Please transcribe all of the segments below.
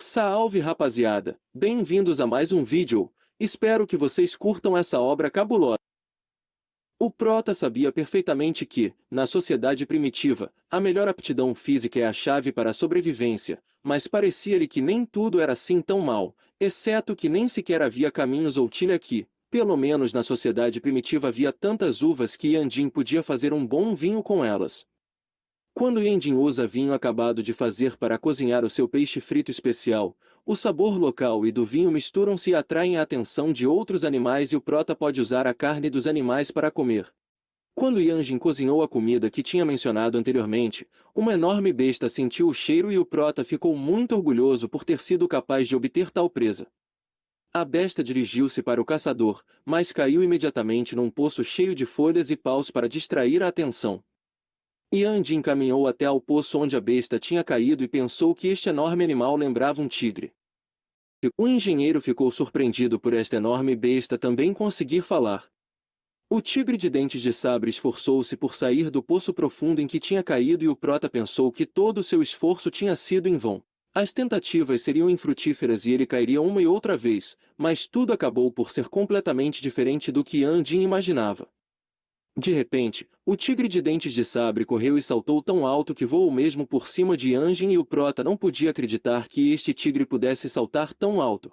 Salve rapaziada, bem-vindos a mais um vídeo, espero que vocês curtam essa obra cabulosa. O Prota sabia perfeitamente que, na sociedade primitiva, a melhor aptidão física é a chave para a sobrevivência, mas parecia-lhe que nem tudo era assim tão mal, exceto que nem sequer havia caminhos ou tilha aqui. Pelo menos na sociedade primitiva havia tantas uvas que Yandin podia fazer um bom vinho com elas. Quando Yandin usa vinho acabado de fazer para cozinhar o seu peixe frito especial, o sabor local e do vinho misturam-se e atraem a atenção de outros animais e o Prota pode usar a carne dos animais para comer. Quando Yandin cozinhou a comida que tinha mencionado anteriormente, uma enorme besta sentiu o cheiro e o Prota ficou muito orgulhoso por ter sido capaz de obter tal presa. A besta dirigiu-se para o caçador, mas caiu imediatamente num poço cheio de folhas e paus para distrair a atenção. Yandin caminhou até ao poço onde a besta tinha caído e pensou que este enorme animal lembrava um tigre. O engenheiro ficou surpreendido por esta enorme besta também conseguir falar. O tigre de dentes de sabre esforçou-se por sair do poço profundo em que tinha caído e o Prota pensou que todo o seu esforço tinha sido em vão. As tentativas seriam infrutíferas e ele cairia uma e outra vez, mas tudo acabou por ser completamente diferente do que Yandin imaginava. De repente, o tigre de dentes de sabre correu e saltou tão alto que voou mesmo por cima de Yandin e o Prota não podia acreditar que este tigre pudesse saltar tão alto.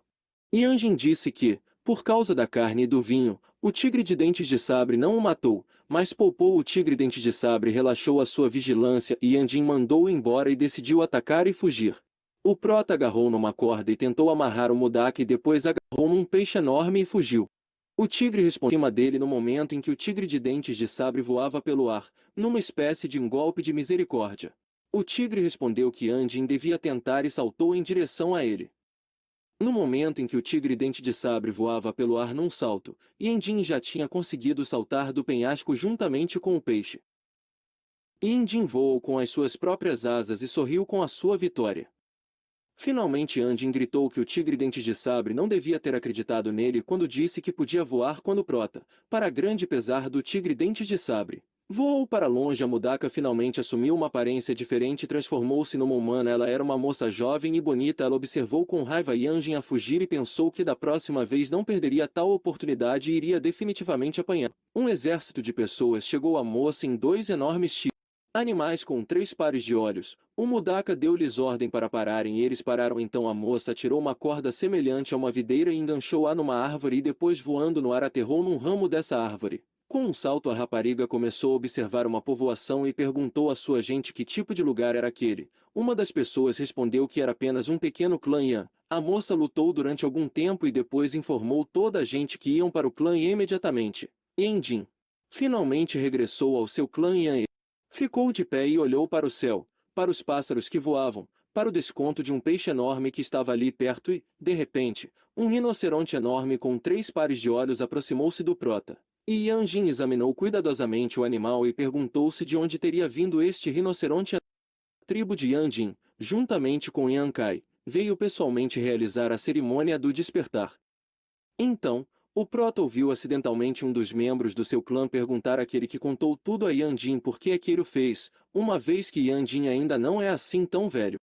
Yandin disse que, por causa da carne e do vinho, o tigre de dentes de sabre não o matou, mas poupou o tigre de dentes de sabre e relaxou a sua vigilância e Yandin mandou-o embora e decidiu atacar e fugir. O Prota agarrou numa corda e tentou amarrar o Mudaka e depois agarrou num peixe enorme e fugiu. O tigre respondeu em cima dele no momento em que o tigre de dentes de sabre voava pelo ar, numa espécie de um golpe de misericórdia. O tigre respondeu que Yandin devia tentar e saltou em direção a ele. No momento em que o tigre dente de sabre voava pelo ar num salto, Yandin já tinha conseguido saltar do penhasco juntamente com o peixe. Yandin voou com as suas próprias asas e sorriu com a sua vitória. Finalmente Yandin gritou que o tigre dentes de sabre não devia ter acreditado nele quando disse que podia voar quando Prota, para grande pesar do tigre dentes de sabre, voou para longe. A Mudaka finalmente assumiu uma aparência diferente e transformou-se numa humana. Ela era uma moça jovem e bonita. Ela observou com raiva Yandin a fugir e pensou que da próxima vez não perderia tal oportunidade e iria definitivamente apanhar. Um exército de pessoas chegou à moça em dois enormes tigres. Animais com 3 pares de olhos. O Mudaka deu-lhes ordem para pararem e eles pararam. Então a moça tirou uma corda semelhante a uma videira e enganchou-a numa árvore e depois voando no ar aterrou num ramo dessa árvore. Com um salto a rapariga começou a observar uma povoação e perguntou à sua gente que tipo de lugar era aquele. Uma das pessoas respondeu que era apenas um pequeno clã Yan. A moça lutou durante algum tempo e depois informou toda a gente que iam para o clã Yan imediatamente. Yandin finalmente regressou ao seu clã Yan. Ficou de pé e olhou para o céu, para os pássaros que voavam, para o desconto de um peixe enorme que estava ali perto e, de repente, um rinoceronte enorme com 3 pares de olhos aproximou-se do Prota. E Yandin examinou cuidadosamente o animal e perguntou-se de onde teria vindo este rinoceronte. A tribo de Yandin, juntamente com Yankai, veio pessoalmente realizar a cerimônia do despertar. Então, o Prota ouviu acidentalmente um dos membros do seu clã perguntar àquele que contou tudo a Yandin por que aquele o fez, uma vez que Yandin ainda não é assim tão velho.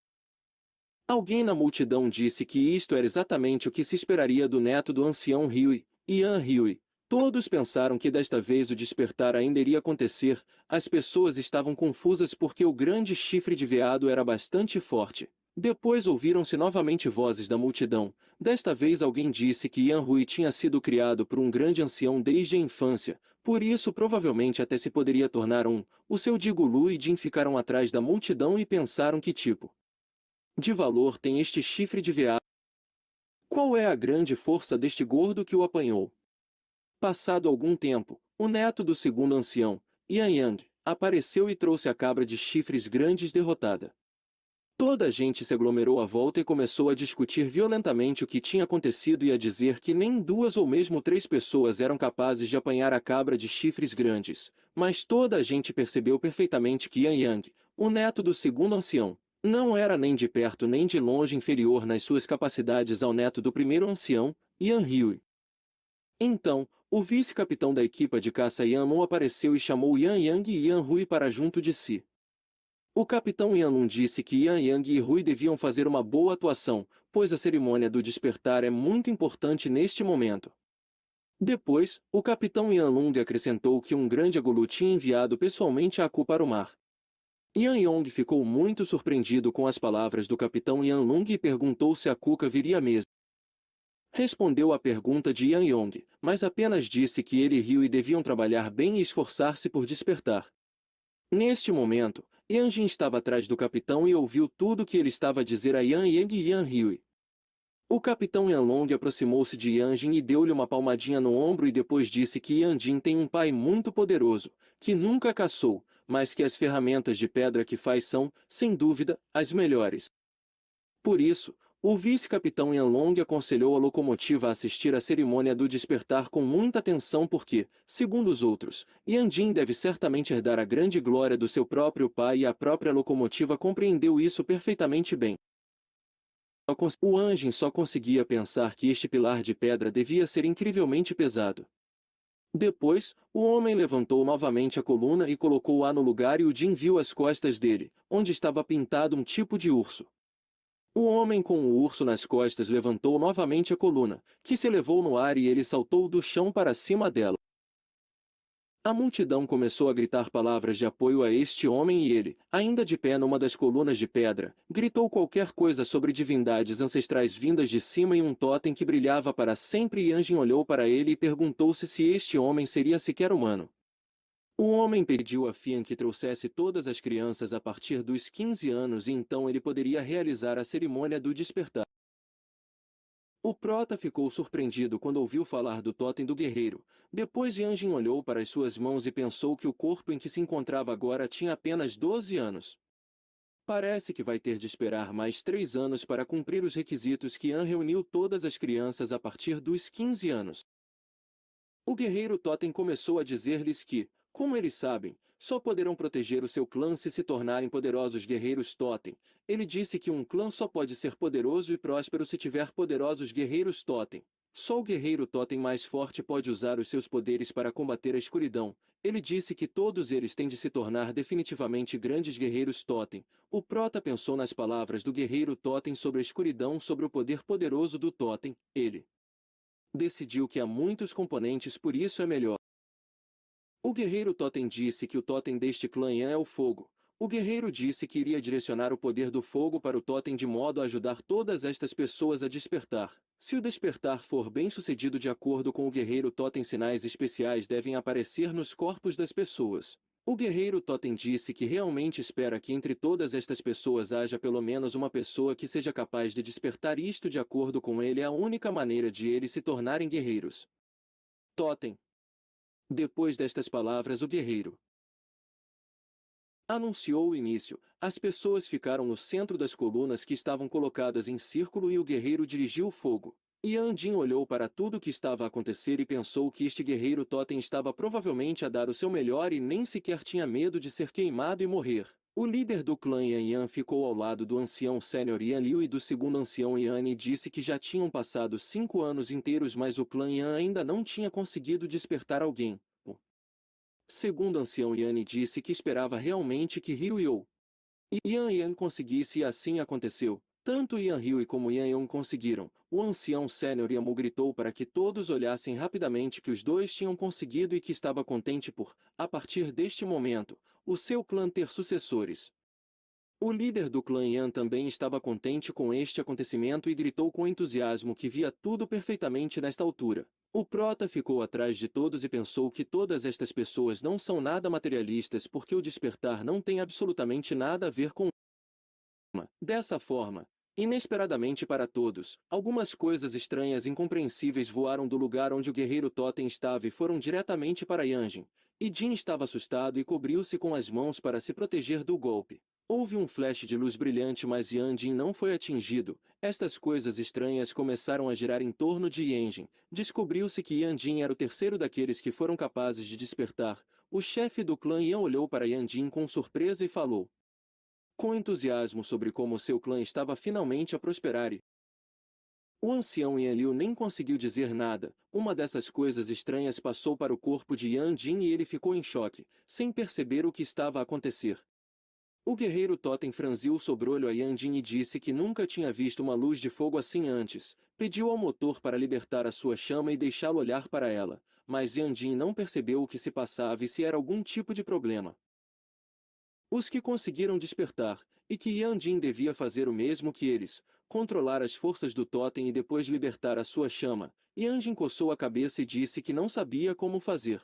Alguém na multidão disse que isto era exatamente o que se esperaria do neto do ancião Ryui, Yan Ryui. Todos pensaram que desta vez o despertar ainda iria acontecer. As pessoas estavam confusas porque o grande chifre de veado era bastante forte. Depois ouviram-se novamente vozes da multidão. Desta vez alguém disse que Yan Rui tinha sido criado por um grande ancião desde a infância, por isso provavelmente até se poderia tornar um. O seu Digulu e Jin ficaram atrás da multidão e pensaram que tipo de valor tem este chifre de veado? Qual é a grande força deste gordo que o apanhou? Passado algum tempo, o neto do segundo ancião, Yan Yang, apareceu e trouxe a cabra de chifres grandes derrotada. Toda a gente se aglomerou à volta e começou a discutir violentamente o que tinha acontecido e a dizer que nem 2 ou mesmo 3 pessoas eram capazes de apanhar a cabra de chifres grandes. Mas toda a gente percebeu perfeitamente que Yan Yang, o neto do segundo ancião, não era nem de perto nem de longe inferior nas suas capacidades ao neto do primeiro ancião, Yan Rui. Então, o vice-capitão da equipa de caça Yan Mon apareceu e chamou Yan Yang e Yan Rui para junto de si. O capitão Yan Mon disse que Yan Yang e Rui deviam fazer uma boa atuação, pois a cerimônia do despertar é muito importante neste momento. Depois, o capitão Yanlong acrescentou que um grande Agolu tinha enviado pessoalmente a Aku para o mar. Yan Yong ficou muito surpreendido com as palavras do capitão Yanlong e perguntou se a Kuka viria mesmo. Respondeu à pergunta de Yan Yong, mas apenas disse que ele e Ryu deviam trabalhar bem e esforçar-se por despertar. Neste momento, Yan Jin estava atrás do capitão e ouviu tudo o que ele estava a dizer a Yan Yang e Yan Ryu. O capitão Yanlong aproximou-se de Yan Jin e deu-lhe uma palmadinha no ombro e depois disse que Yan Jin tem um pai muito poderoso, que nunca caçou, mas que as ferramentas de pedra que faz são, sem dúvida, as melhores. Por isso, o vice-capitão Yanlong aconselhou a locomotiva a assistir à cerimônia do despertar com muita atenção porque, segundo os outros, Yan Jin deve certamente herdar a grande glória do seu próprio pai e a própria locomotiva compreendeu isso perfeitamente bem. O Anjin só conseguia pensar que este pilar de pedra devia ser incrivelmente pesado. Depois, o homem levantou novamente a coluna e colocou-a no lugar e o Jin viu as costas dele, onde estava pintado um tipo de urso. O homem com o urso nas costas levantou novamente a coluna, que se elevou no ar e ele saltou do chão para cima dela. A multidão começou a gritar palavras de apoio a este homem e ele, ainda de pé numa das colunas de pedra, gritou qualquer coisa sobre divindades ancestrais vindas de cima e um totem que brilhava para sempre e Anjin olhou para ele e perguntou-se se este homem seria sequer humano. O homem pediu a Fian que trouxesse todas as crianças a partir dos 15 anos e então ele poderia realizar a cerimônia do despertar. O prota ficou surpreendido quando ouviu falar do totem do guerreiro. Depois Yanjin olhou para as suas mãos e pensou que o corpo em que se encontrava agora tinha apenas 12 anos. Parece que vai ter de esperar mais 3 anos para cumprir os requisitos que Yan reuniu todas as crianças a partir dos 15 anos. O guerreiro totem começou a dizer-lhes que, como eles sabem, só poderão proteger o seu clã se tornarem poderosos guerreiros totem. Ele disse que um clã só pode ser poderoso e próspero se tiver poderosos guerreiros totem. Só o guerreiro totem mais forte pode usar os seus poderes para combater a escuridão. Ele disse que todos eles têm de se tornar definitivamente grandes guerreiros totem. O prota pensou nas palavras do guerreiro totem sobre a escuridão, sobre o poder poderoso do totem. Ele decidiu que há muitos componentes, por isso é melhor. O guerreiro totem disse que o totem deste clã Yan é o fogo. O guerreiro disse que iria direcionar o poder do fogo para o totem de modo a ajudar todas estas pessoas a despertar. Se o despertar for bem sucedido de acordo com o guerreiro totem, sinais especiais devem aparecer nos corpos das pessoas. O guerreiro totem disse que realmente espera que entre todas estas pessoas haja pelo menos uma pessoa que seja capaz de despertar isto. De acordo com ele, é a única maneira de eles se tornarem guerreiros. Totem. Depois destas palavras o guerreiro anunciou o início. As pessoas ficaram no centro das colunas que estavam colocadas em círculo e o guerreiro dirigiu o fogo. Yan Jin olhou para tudo o que estava a acontecer e pensou que este guerreiro totem estava provavelmente a dar o seu melhor e nem sequer tinha medo de ser queimado e morrer. O líder do clã Yan ficou ao lado do ancião sênior Yan Liu e do segundo ancião Yan e disse que já tinham passado 5 anos inteiros, mas o clã Yan ainda não tinha conseguido despertar alguém. O segundo ancião Yan disse que esperava realmente que Ryu e Yan conseguisse e assim aconteceu. Tanto Yan Ryu como Yan conseguiram. O ancião sênior Yamu gritou para que todos olhassem rapidamente que os dois tinham conseguido e que estava contente por, a partir deste momento, o seu clã ter sucessores. O líder do clã Yan também estava contente com este acontecimento e gritou com entusiasmo que via tudo perfeitamente nesta altura. O prota ficou atrás de todos e pensou que todas estas pessoas não são nada materialistas porque o despertar não tem absolutamente nada a ver com dessa forma. Inesperadamente para todos, algumas coisas estranhas e incompreensíveis voaram do lugar onde o guerreiro totem estava e foram diretamente para Yanjin. E Jin estava assustado e cobriu-se com as mãos para se proteger do golpe. Houve um flash de luz brilhante, mas Yanjin não foi atingido. Estas coisas estranhas começaram a girar em torno de Yanjin. Descobriu-se que Yanjin era o terceiro daqueles que foram capazes de despertar. O chefe do clã Yan olhou para Yanjin com surpresa e falou com entusiasmo sobre como seu clã estava finalmente a prosperar e o ancião Yan Liu nem conseguiu dizer nada. Uma dessas coisas estranhas passou para o corpo de Yan Jin e ele ficou em choque, sem perceber o que estava a acontecer. O guerreiro Totem franziu o sobrolho a Yandin e disse que nunca tinha visto uma luz de fogo assim antes. Pediu ao motor para libertar a sua chama e deixá-lo olhar para ela, mas Yandin não percebeu o que se passava e se era algum tipo de problema. Os que conseguiram despertar, e que Yandin devia fazer o mesmo que eles, controlar as forças do Totem e depois libertar a sua chama. Yandin coçou a cabeça e disse que não sabia como fazer.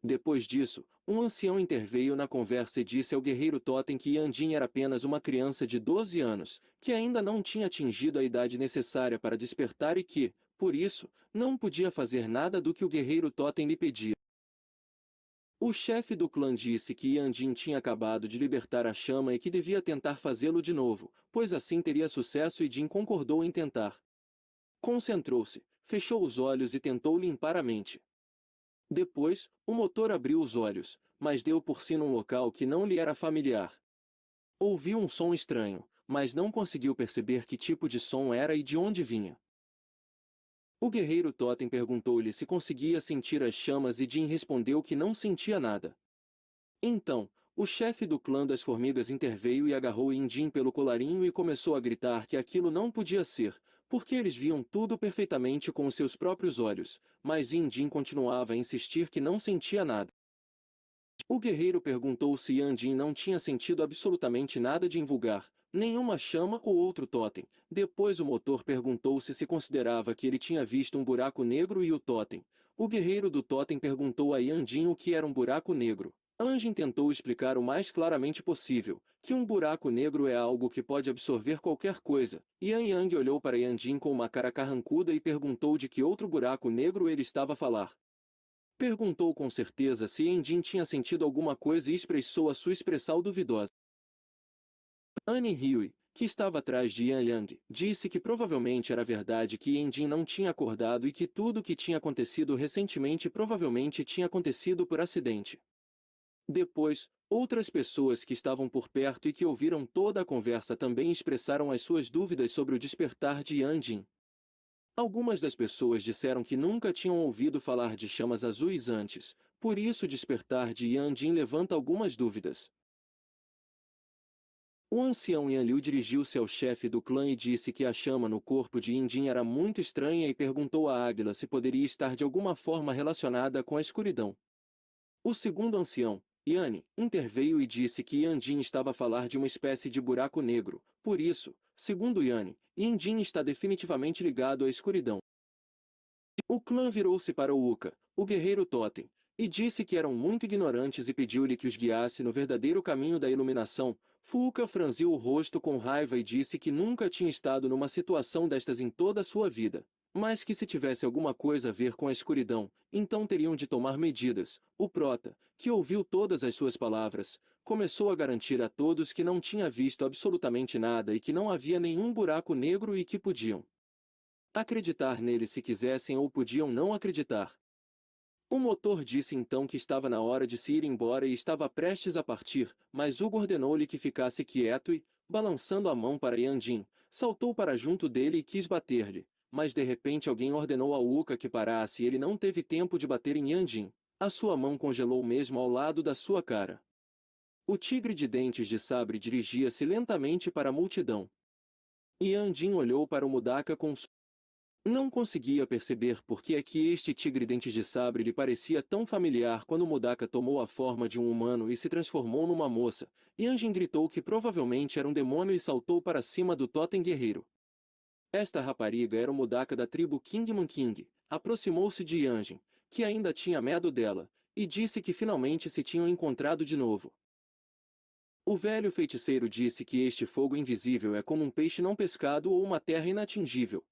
Depois disso, um ancião interveio na conversa e disse ao guerreiro Totem que Yandin era apenas uma criança de 12 anos, que ainda não tinha atingido a idade necessária para despertar e que, por isso, não podia fazer nada do que o guerreiro Totem lhe pedia. O chefe do clã disse que Yandin tinha acabado de libertar a chama e que devia tentar fazê-lo de novo, pois assim teria sucesso e Jin concordou em tentar. Concentrou-se, fechou os olhos e tentou limpar a mente. Depois, o motor abriu os olhos, mas deu por si num local que não lhe era familiar. Ouviu um som estranho, mas não conseguiu perceber que tipo de som era e de onde vinha. O guerreiro Totem perguntou-lhe se conseguia sentir as chamas e Jin respondeu que não sentia nada. Então, o chefe do clã das formigas interveio e agarrou Jin pelo colarinho e começou a gritar que aquilo não podia ser, porque eles viam tudo perfeitamente com os seus próprios olhos, mas Jin continuava a insistir que não sentia nada. O guerreiro perguntou se Yandin não tinha sentido absolutamente nada de invulgar, nenhuma chama ou outro totem. Depois o motor perguntou se considerava que ele tinha visto um buraco negro e o totem. O guerreiro do totem perguntou a Yandin o que era um buraco negro. Anjin tentou explicar o mais claramente possível, que um buraco negro é algo que pode absorver qualquer coisa. Yan Yang olhou para Yandin com uma cara carrancuda e perguntou de que outro buraco negro ele estava a falar. Perguntou com certeza se Yandin tinha sentido alguma coisa e expressou a sua expressão duvidosa. Annie Hyui, que estava atrás de Yan Yang, disse que provavelmente era verdade que Yandin não tinha acordado e que tudo o que tinha acontecido recentemente provavelmente tinha acontecido por acidente. Depois, outras pessoas que estavam por perto e que ouviram toda a conversa também expressaram as suas dúvidas sobre o despertar de Yandin. Algumas das pessoas disseram que nunca tinham ouvido falar de chamas azuis antes, por isso o despertar de Yandin levanta algumas dúvidas. O ancião Yanliu dirigiu-se ao chefe do clã e disse que a chama no corpo de Yandin era muito estranha e perguntou à águila se poderia estar de alguma forma relacionada com a escuridão. O segundo ancião, Yanni, interveio e disse que Yandin estava a falar de uma espécie de buraco negro, por isso, segundo Yanni, Yandin está definitivamente ligado à escuridão. O clã virou-se para o Uka, o guerreiro Totem, e disse que eram muito ignorantes e pediu-lhe que os guiasse no verdadeiro caminho da iluminação. Fuka franziu o rosto com raiva e disse que nunca tinha estado numa situação destas em toda a sua vida, mas que se tivesse alguma coisa a ver com a escuridão, então teriam de tomar medidas. O Prota, que ouviu todas as suas palavras, começou a garantir a todos que não tinha visto absolutamente nada e que não havia nenhum buraco negro e que podiam acreditar nele se quisessem ou podiam não acreditar. O motor disse então que estava na hora de se ir embora e estava prestes a partir, mas Hugo ordenou-lhe que ficasse quieto e, balançando a mão para Yandin, saltou para junto dele e quis bater-lhe, mas de repente alguém ordenou ao Uka que parasse e ele não teve tempo de bater em Yandin. A sua mão congelou mesmo ao lado da sua cara. O tigre de dentes de sabre dirigia-se lentamente para a multidão. Yandin olhou para o Mudaka com não conseguia perceber por que é que este tigre dentes de sabre lhe parecia tão familiar quando Mudaka tomou a forma de um humano e se transformou numa moça. Yanjin gritou que provavelmente era um demônio e saltou para cima do totem guerreiro. Esta rapariga era o Mudaka da tribo Kingman King. Aproximou-se de Yanjin, que ainda tinha medo dela, e disse que finalmente se tinham encontrado de novo. O velho feiticeiro disse que este fogo invisível é como um peixe não pescado ou uma terra inatingível.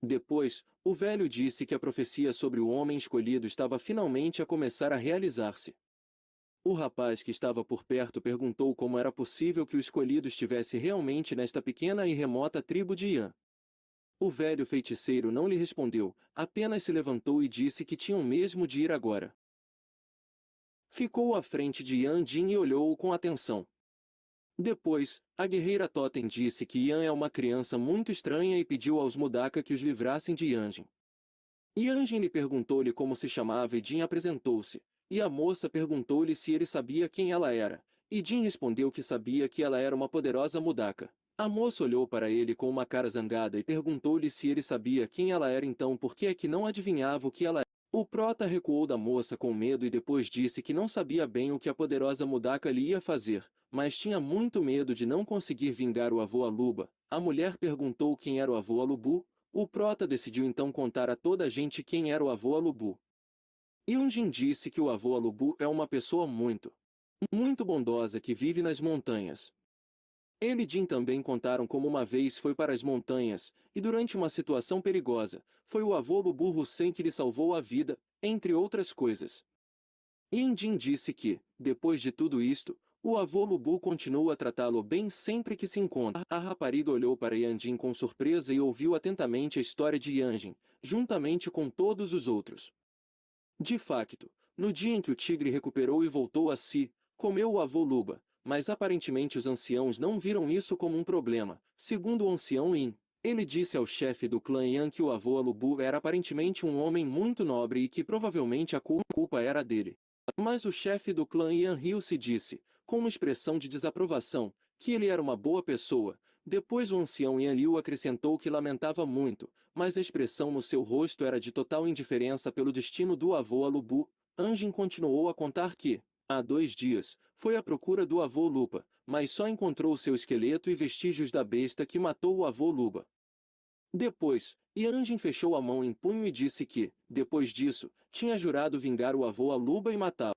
Depois, o velho disse que a profecia sobre o homem escolhido estava finalmente a começar a realizar-se. O rapaz que estava por perto perguntou como era possível que o escolhido estivesse realmente nesta pequena e remota tribo de Yan. O velho feiticeiro não lhe respondeu, apenas se levantou e disse que tinham mesmo de ir agora. Ficou à frente de Yandin e olhou-o com atenção. Depois, a guerreira Totem disse que Yan é uma criança muito estranha e pediu aos Mudaka que os livrassem de Yanjin. Yanjin lhe perguntou-lhe como se chamava e Jin apresentou-se, e a moça perguntou-lhe se ele sabia quem ela era. e Jin respondeu que sabia que ela era uma poderosa mudaka. A moça olhou para ele com uma cara zangada e perguntou-lhe se ele sabia quem ela era, então por que é que não adivinhava o que ela era. O prota recuou da moça com medo e depois disse que não sabia bem o que a poderosa mudaka lhe ia fazer, mas tinha muito medo de não conseguir vingar o avô Aluba. A mulher perguntou quem era o avô Alubu. O prota decidiu então contar a toda a gente quem era o avô Alubu. Yunjin disse que o avô Alubu é uma pessoa muito bondosa que vive nas montanhas. Ele e Jin também contaram como uma vez foi para as montanhas, e durante uma situação perigosa, foi o avô Lubu Hussein que lhe salvou a vida, entre outras coisas. Jin disse que, depois de tudo isto, o avô Lubu continuou a tratá-lo bem sempre que se encontra. A rapariga olhou para Yanjin com surpresa e ouviu atentamente a história de Yanjin, juntamente com todos os outros. De facto, no dia em que o tigre recuperou e voltou a si, comeu o avô Luba, mas aparentemente os anciãos não viram isso como um problema. Segundo o ancião Yin, ele disse ao chefe do clã Yan que o avô Alubu era aparentemente um homem muito nobre e que provavelmente a culpa era dele. Mas o chefe do clã Yan riu-se e disse, com uma expressão de desaprovação, que ele era uma boa pessoa. Depois o ancião Yan Liu acrescentou que lamentava muito, mas a expressão no seu rosto era de total indiferença pelo destino do avô Alubu. Anjin continuou a contar que, há 2 dias, foi à procura do avô Lupa, mas só encontrou seu esqueleto e vestígios da besta que matou o avô Luba. Depois, Yanjin fechou a mão em punho e disse que, depois disso, tinha jurado vingar o avô Aluba e matá-lo.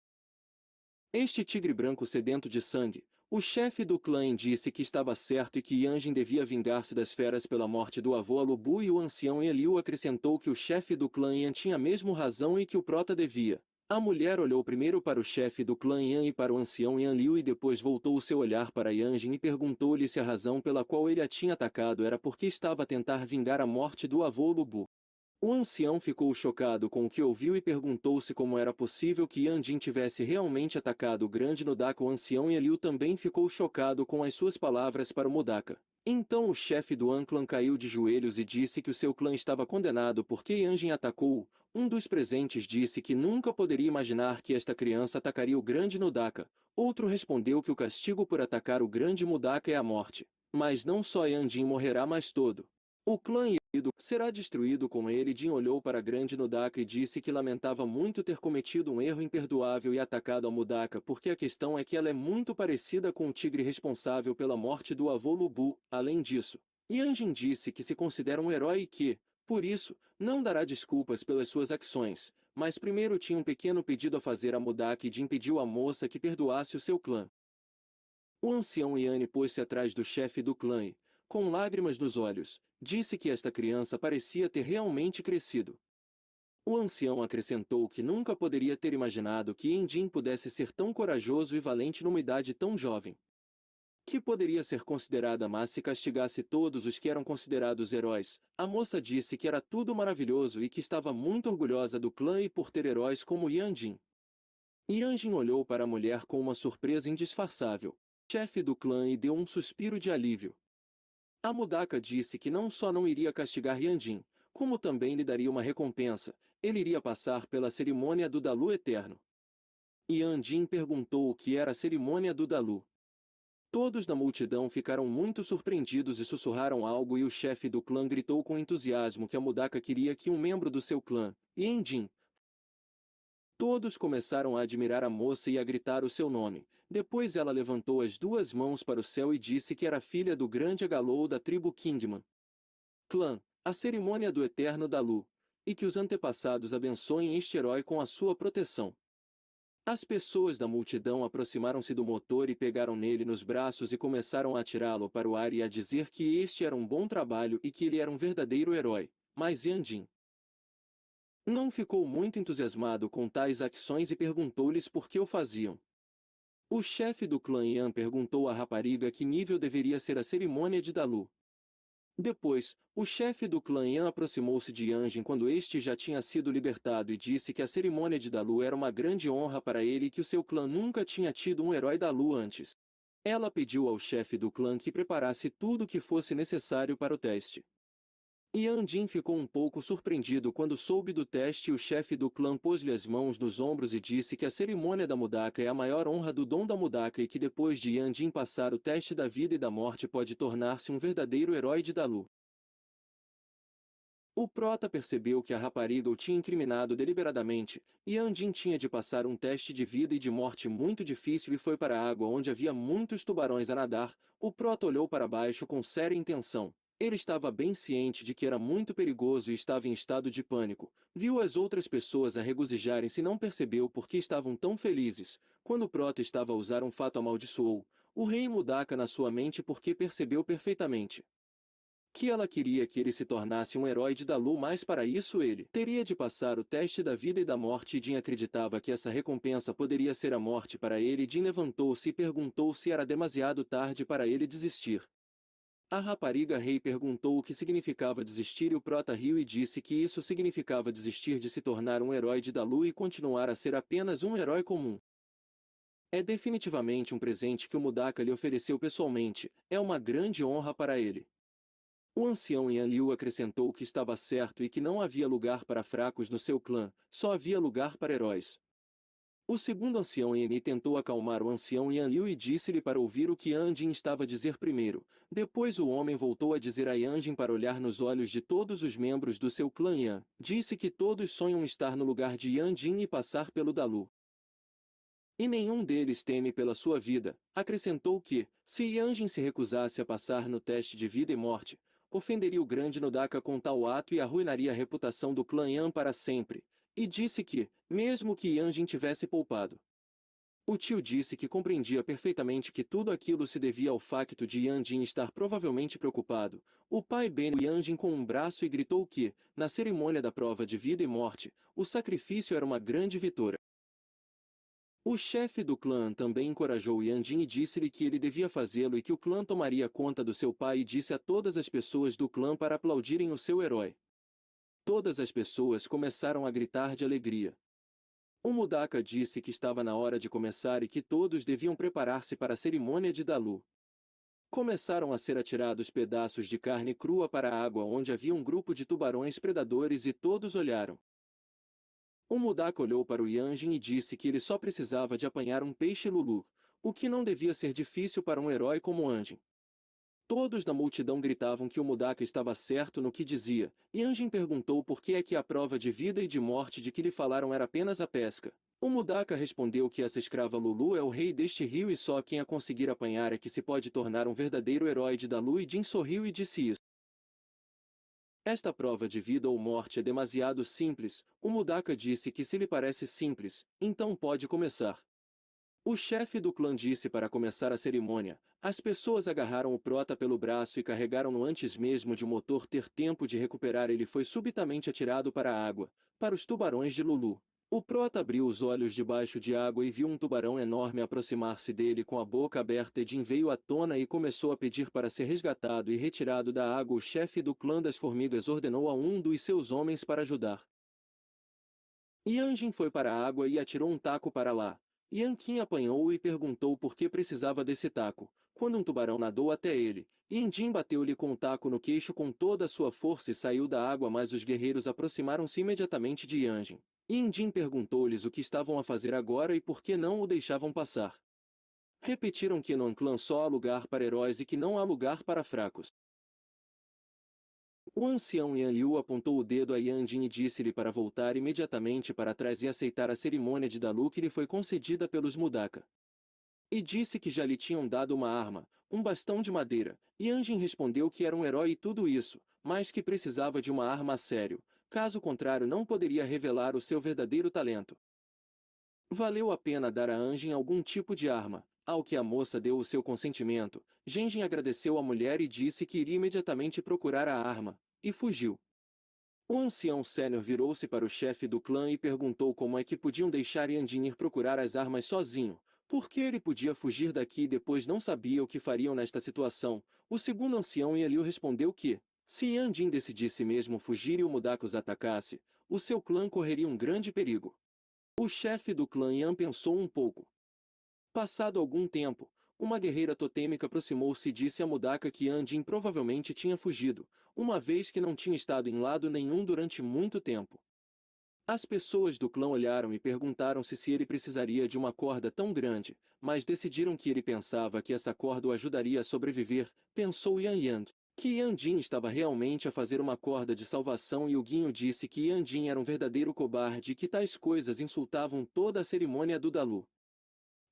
Este tigre branco sedento de sangue, o chefe do clã disse que estava certo e que Yanjin devia vingar-se das feras pela morte do avô Alubu, e o ancião Eliu acrescentou que o chefe do clã Yan tinha mesmo razão e que o prota devia. A mulher olhou primeiro para o chefe do clã Yan e para o ancião Yan Liu e depois voltou o seu olhar para Yanjin e perguntou-lhe se a razão pela qual ele a tinha atacado era porque estava a tentar vingar a morte do avô Lubu. O ancião ficou chocado com o que ouviu e perguntou-se como era possível que Yanjin tivesse realmente atacado o grande Nodaka. O ancião Yan Liu também ficou chocado com as suas palavras para o Mudaka. Então o chefe do clã caiu de joelhos e disse que o seu clã estava condenado porque Yanjin atacou-o. Um dos presentes disse que nunca poderia imaginar que esta criança atacaria o grande Nodaka. Outro respondeu que o castigo por atacar o grande Mudaka é a morte. Mas não só Yanjin morrerá, mas todo o clã será destruído com ele. Jin olhou para grande Nodaka e disse que lamentava muito ter cometido um erro imperdoável e atacado a Mudaka, porque a questão é que ela é muito parecida com o tigre responsável pela morte do avô Lubu. Além disso, Yanjin disse que se considera um herói e que, por isso, não dará desculpas pelas suas ações, mas primeiro tinha um pequeno pedido a fazer a Mudaka e Jin pediu à moça que perdoasse o seu clã. O ancião Yan pôs-se atrás do chefe do clã e, com lágrimas nos olhos, disse que esta criança parecia ter realmente crescido. O ancião acrescentou que nunca poderia ter imaginado que Yanjin pudesse ser tão corajoso e valente numa idade tão jovem. Que poderia ser considerada má se castigasse todos os que eram considerados heróis. A moça disse que era tudo maravilhoso e que estava muito orgulhosa do clã e por ter heróis como Yanjin. Yanjin olhou para a mulher com uma surpresa indisfarçável. O chefe do clã e deu um suspiro de alívio. A Mudaka disse que não só não iria castigar Yanjin, como também lhe daria uma recompensa. Ele iria passar pela cerimônia do Dalu eterno. Yanjin perguntou o que era a cerimônia do Dalu. Todos na multidão ficaram muito surpreendidos e sussurraram algo, e o chefe do clã gritou com entusiasmo que a Mudaka queria que um membro do seu clã, Yanjin. Todos começaram a admirar a moça e a gritar o seu nome. Depois ela levantou as 2 mãos para o céu e disse que era filha do grande Agalou da tribo Kingman. Clã, a cerimônia do eterno Dalu, e que os antepassados abençoem este herói com a sua proteção. As pessoas da multidão aproximaram-se do motor e pegaram nele nos braços e começaram a atirá-lo para o ar e a dizer que este era um bom trabalho e que ele era um verdadeiro herói. Mas Yanjin não ficou muito entusiasmado com tais ações e perguntou-lhes por que o faziam. O chefe do clã Yan perguntou à rapariga que nível deveria ser a cerimônia de Dalu. Depois, o chefe do clã Yan aproximou-se de Yanjin quando este já tinha sido libertado e disse que a cerimônia de Dalu era uma grande honra para ele e que o seu clã nunca tinha tido um herói Dalu antes. Ela pediu ao chefe do clã que preparasse tudo o que fosse necessário para o teste. Yan Jin ficou um pouco surpreendido quando soube do teste e o chefe do clã pôs-lhe as mãos nos ombros e disse que a cerimônia da Mudaka é a maior honra do dom da Mudaka e que depois de Yan Jin passar o teste da vida e da morte pode tornar-se um verdadeiro herói de Dalu. O prota percebeu que a rapariga o tinha incriminado deliberadamente, e Yan Jin tinha de passar um teste de vida e de morte muito difícil e foi para a água onde havia muitos tubarões a nadar. O prota olhou para baixo com séria intenção. Ele estava bem ciente de que era muito perigoso e estava em estado de pânico. Viu as outras pessoas a regozijarem-se e não percebeu por que estavam tão felizes. Quando o prota estava a usar um fato amaldiçoou o rei Mudaka na sua mente porque percebeu perfeitamente que ela queria que ele se tornasse um herói de Dalu, mas para isso ele teria de passar o teste da vida e da morte e Jin acreditava que essa recompensa poderia ser a morte para ele. Jin levantou-se e perguntou se era demasiado tarde para ele desistir. A rapariga rei perguntou o que significava desistir e o prota riu e disse que isso significava desistir de se tornar um herói de Dalu e continuar a ser apenas um herói comum. É definitivamente um presente que o Mudaka lhe ofereceu pessoalmente, é uma grande honra para ele. O ancião Yan Liu acrescentou que estava certo e que não havia lugar para fracos no seu clã, só havia lugar para heróis. O segundo ancião Yan Yi tentou acalmar o ancião Yan Liu e disse-lhe para ouvir o que Yan Jin estava a dizer primeiro. Depois o homem voltou a dizer a Yan Jin para olhar nos olhos de todos os membros do seu clã Yan. Disse que todos sonham estar no lugar de Yan Jin e passar pelo Dalu. E nenhum deles teme pela sua vida. Acrescentou que, se Yan Jin se recusasse a passar no teste de vida e morte, ofenderia o grande Nodaka com tal ato e arruinaria a reputação do clã Yan para sempre, e disse que, mesmo que Yan Jin tivesse poupado. O tio disse que compreendia perfeitamente que tudo aquilo se devia ao facto de Yan Jin estar provavelmente preocupado. O pai benou Yan Jin com um braço e gritou que, na cerimônia da prova de vida e morte, o sacrifício era uma grande vitória. O chefe do clã também encorajou Yan Jin e disse-lhe que ele devia fazê-lo e que o clã tomaria conta do seu pai e disse a todas as pessoas do clã para aplaudirem o seu herói. Todas as pessoas começaram a gritar de alegria. O Mudaka disse que estava na hora de começar e que todos deviam preparar-se para a cerimônia de Dalu. Começaram a ser atirados pedaços de carne crua para a água onde havia um grupo de tubarões predadores e todos olharam. O Mudaka olhou para o Yan Jin e disse que ele só precisava de apanhar um peixe lulu, o que não devia ser difícil para um herói como Yan Jin. Todos da multidão gritavam que o Mudaka estava certo no que dizia. Yan Jin perguntou por que é que a prova de vida e de morte de que lhe falaram era apenas a pesca. O Mudaka respondeu que essa escrava Lulu é o rei deste rio e só quem a conseguir apanhar é que se pode tornar um verdadeiro herói de Dalu, e Jin sorriu e disse isso. Esta prova de vida ou morte é demasiado simples. O Mudaka disse que se lhe parece simples, então pode começar. O chefe do clã disse para começar a cerimônia. As pessoas agarraram o prota pelo braço e carregaram-no antes mesmo de o motor ter tempo de recuperar. Ele foi subitamente atirado para a água, para os tubarões de Lulu. O prota abriu os olhos debaixo de água e viu um tubarão enorme aproximar-se dele com a boca aberta. E Jin veio à tona e começou a pedir para ser resgatado e retirado da água. O chefe do clã das formigas ordenou a um dos seus homens para ajudar. Yan Jin foi para a água e atirou um taco para lá. Yan Qin apanhou-o e perguntou por que precisava desse taco. Quando um tubarão nadou até ele, Yan Jin bateu-lhe com o taco no queixo com toda a sua força e saiu da água, mas os guerreiros aproximaram-se imediatamente de Yan Jin. Yan Jin perguntou-lhes o que estavam a fazer agora e por que não o deixavam passar. Repetiram que no clã só há lugar para heróis e que não há lugar para fracos. O ancião Yan Liu apontou o dedo a Yan Jin e disse-lhe para voltar imediatamente para trás e aceitar a cerimônia de Dalu que lhe foi concedida pelos Mudaka. E disse que já lhe tinham dado uma arma, um bastão de madeira. Yan Jin respondeu que era um herói e tudo isso, mas que precisava de uma arma a sério, caso contrário não poderia revelar o seu verdadeiro talento. Valeu a pena dar a Yan Jin algum tipo de arma. Ao que a moça deu o seu consentimento, Yan Jin agradeceu à mulher e disse que iria imediatamente procurar a arma, e fugiu. O ancião sênior virou-se para o chefe do clã e perguntou como é que podiam deixar Yan Jin ir procurar as armas sozinho, porque ele podia fugir daqui e depois não sabia o que fariam nesta situação. O segundo ancião Yan Liu respondeu que, se Yan Jin decidisse mesmo fugir e o Mudaka os atacasse, o seu clã correria um grande perigo. O chefe do clã Yan pensou um pouco. Passado algum tempo, uma guerreira totêmica aproximou-se e disse a Mudaka que Yandin provavelmente tinha fugido, uma vez que não tinha estado em lado nenhum durante muito tempo. As pessoas do clã olharam e perguntaram-se se ele precisaria de uma corda tão grande, mas decidiram que ele pensava que essa corda o ajudaria a sobreviver, pensou Yan Yan. Que Yandin estava realmente a fazer uma corda de salvação e o Guinho disse que Yandin era um verdadeiro cobarde e que tais coisas insultavam toda a cerimônia do Dalu.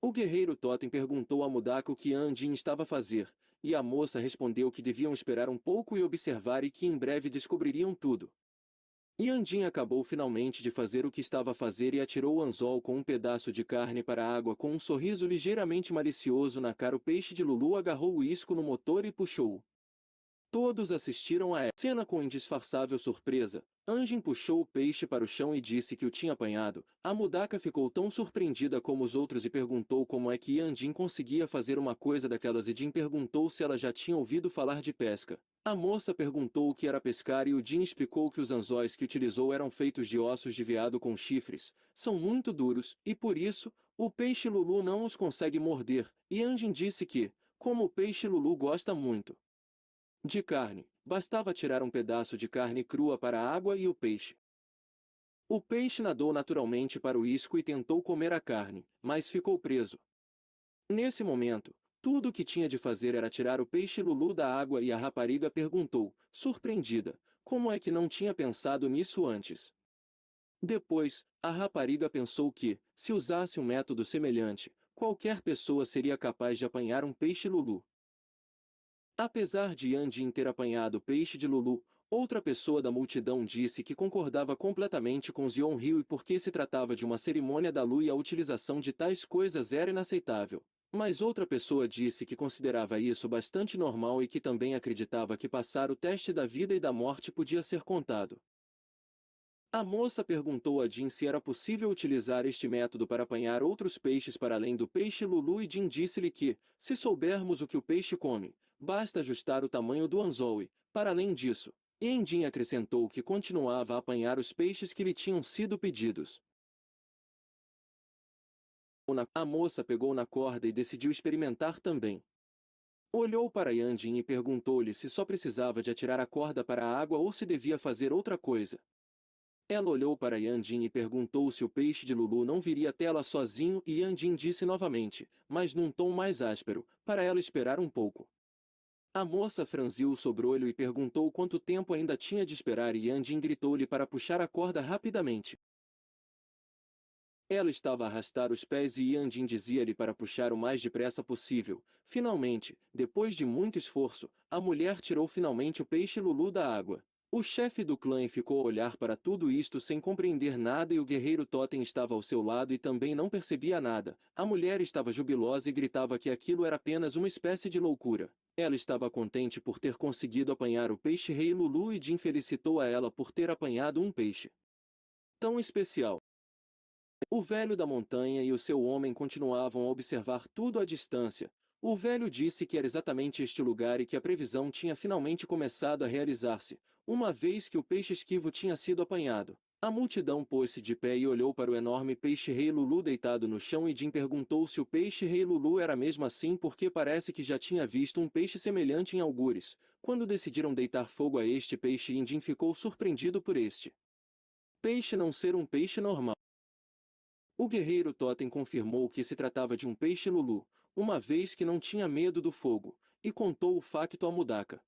O guerreiro Totem perguntou a Mudaka o que Yandin estava a fazer, e a moça respondeu que deviam esperar um pouco e observar e que em breve descobririam tudo. Yandin acabou finalmente de fazer o que estava a fazer e atirou o anzol com um pedaço de carne para a água com um sorriso ligeiramente malicioso na cara. O peixe de Lulu agarrou o isco no motor e puxou-o. Todos assistiram a essa cena com indisfarçável surpresa. Anjin puxou o peixe para o chão e disse que o tinha apanhado. A Mudaka ficou tão surpreendida como os outros e perguntou como é que Yandin conseguia fazer uma coisa daquelas e Jin perguntou se ela já tinha ouvido falar de pesca. A moça perguntou o que era pescar e o Jin explicou que os anzóis que utilizou eram feitos de ossos de veado com chifres, são muito duros, e por isso, o peixe Lulu não os consegue morder, e Anjin disse que, como o peixe Lulu gosta muito de carne, bastava tirar um pedaço de carne crua para a água e o peixe. O peixe nadou naturalmente para o isco e tentou comer a carne, mas ficou preso. Nesse momento, tudo o que tinha de fazer era tirar o peixe Lulu da água e a rapariga perguntou, surpreendida, como é que não tinha pensado nisso antes. Depois, a rapariga pensou que, se usasse um método semelhante, qualquer pessoa seria capaz de apanhar um peixe Lulu. Apesar de Yandin ter apanhado o peixe de Lulu, outra pessoa da multidão disse que concordava completamente com Zeon-Ryu e porque se tratava de uma cerimônia da lua e a utilização de tais coisas era inaceitável. Mas outra pessoa disse que considerava isso bastante normal e que também acreditava que passar o teste da vida e da morte podia ser contado. A moça perguntou a Jin se era possível utilizar este método para apanhar outros peixes para além do peixe Lulu e Jin disse-lhe que, se soubermos o que o peixe come, basta ajustar o tamanho do anzol e, para além disso, Yandin acrescentou que continuava a apanhar os peixes que lhe tinham sido pedidos. A moça pegou na corda e decidiu experimentar também. Olhou para Yandin e perguntou-lhe se só precisava de atirar a corda para a água ou se devia fazer outra coisa. Ela olhou para Yandin e perguntou se o peixe de Lulu não viria até ela sozinho e Yandin disse novamente, mas num tom mais áspero, para ela esperar um pouco. A moça franziu o sobrolho e perguntou quanto tempo ainda tinha de esperar e Yandin gritou-lhe para puxar a corda rapidamente. Ela estava a arrastar os pés e Yandin dizia-lhe para puxar o mais depressa possível. Finalmente, depois de muito esforço, a mulher tirou finalmente o peixe Lulu da água. O chefe do clã ficou a olhar para tudo isto sem compreender nada e o guerreiro Totem estava ao seu lado e também não percebia nada. A mulher estava jubilosa e gritava que aquilo era apenas uma espécie de loucura. Ela estava contente por ter conseguido apanhar o peixe rei Lulu e Jin felicitou a ela por ter apanhado um peixe tão especial. O velho da montanha e o seu homem continuavam a observar tudo à distância. O velho disse que era exatamente este lugar e que a previsão tinha finalmente começado a realizar-se, uma vez que o peixe esquivo tinha sido apanhado. A multidão pôs-se de pé e olhou para o enorme peixe-rei Lulu deitado no chão e Jin perguntou se o peixe-rei Lulu era mesmo assim porque parece que já tinha visto um peixe semelhante em algures. Quando decidiram deitar fogo a este peixe Jin ficou surpreendido por este peixe não ser um peixe normal. O guerreiro Totem confirmou que se tratava de um peixe Lulu, uma vez que não tinha medo do fogo, e contou o facto a Mudaka.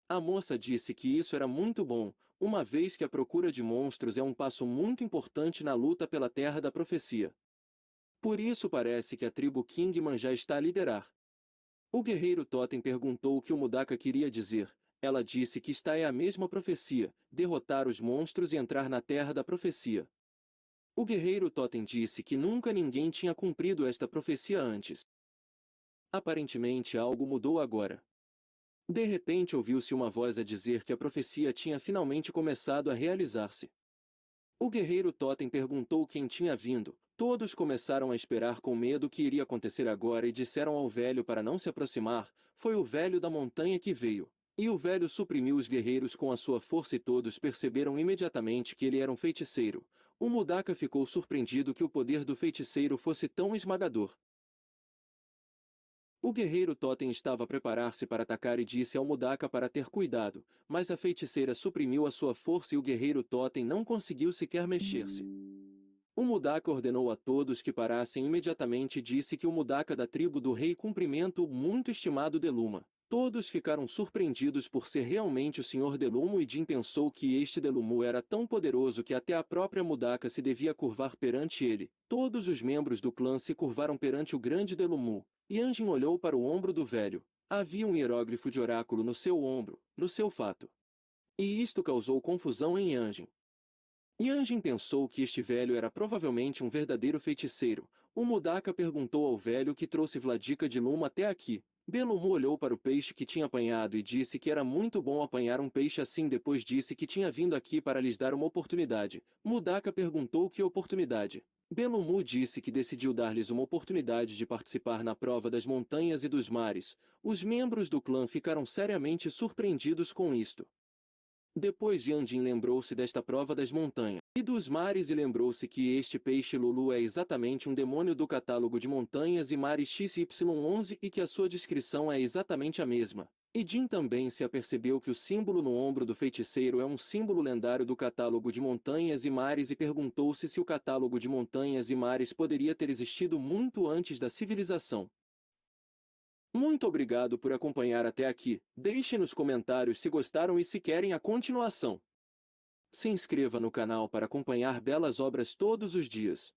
A moça disse que isso era muito bom, uma vez que a procura de monstros é um passo muito importante na luta pela Terra da Profecia. Por isso parece que a tribo Kingman já está a liderar. O guerreiro Totem perguntou o que o Mudaka queria dizer. Ela disse que esta é a mesma profecia, derrotar os monstros e entrar na Terra da Profecia. O guerreiro Totem disse que nunca ninguém tinha cumprido esta profecia antes. Aparentemente algo mudou agora. De repente ouviu-se uma voz a dizer que a profecia tinha finalmente começado a realizar-se. O guerreiro Totem perguntou quem tinha vindo. Todos começaram a esperar com medo o que iria acontecer agora e disseram ao velho para não se aproximar. Foi o velho da montanha que veio. E o velho suprimiu os guerreiros com a sua força e todos perceberam imediatamente que ele era um feiticeiro. O Mudaka ficou surpreendido que o poder do feiticeiro fosse tão esmagador. O guerreiro Totem estava a preparar-se para atacar e disse ao Mudaka para ter cuidado, mas a feiticeira suprimiu a sua força e o guerreiro Totem não conseguiu sequer mexer-se. O Mudaka ordenou a todos que parassem imediatamente e disse que o Mudaka da tribo do rei cumprimenta o muito estimado Deluma. Todos ficaram surpreendidos por ser realmente o Sr. Delumo e Jin pensou que este Delumo era tão poderoso que até a própria Mudaka se devia curvar perante ele. Todos os membros do clã se curvaram perante o grande Delumo. Yanjin olhou para o ombro do velho. Havia um hieróglifo de oráculo no seu ombro, no seu fato. E isto causou confusão em Yanjin. Yanjin pensou que este velho era provavelmente um verdadeiro feiticeiro. O Mudaka perguntou ao velho que trouxe Vladika de Luma até aqui. Delumu olhou para o peixe que tinha apanhado e disse que era muito bom apanhar um peixe assim. Depois disse que tinha vindo aqui para lhes dar uma oportunidade. Mudaka perguntou que oportunidade. Delumu disse que decidiu dar-lhes uma oportunidade de participar na prova das montanhas e dos mares. Os membros do clã ficaram seriamente surpreendidos com isto. Depois Yanjin lembrou-se desta prova das montanhas e dos mares e lembrou-se que este peixe Lulu é exatamente um demônio do catálogo de montanhas e mares XY11 e que a sua descrição é exatamente a mesma. E Jin também se apercebeu que o símbolo no ombro do feiticeiro é um símbolo lendário do catálogo de montanhas e mares e perguntou-se se o catálogo de montanhas e mares poderia ter existido muito antes da civilização. Muito obrigado por acompanhar até aqui. Deixem nos comentários se gostaram e se querem a continuação. Se inscreva no canal para acompanhar belas obras todos os dias.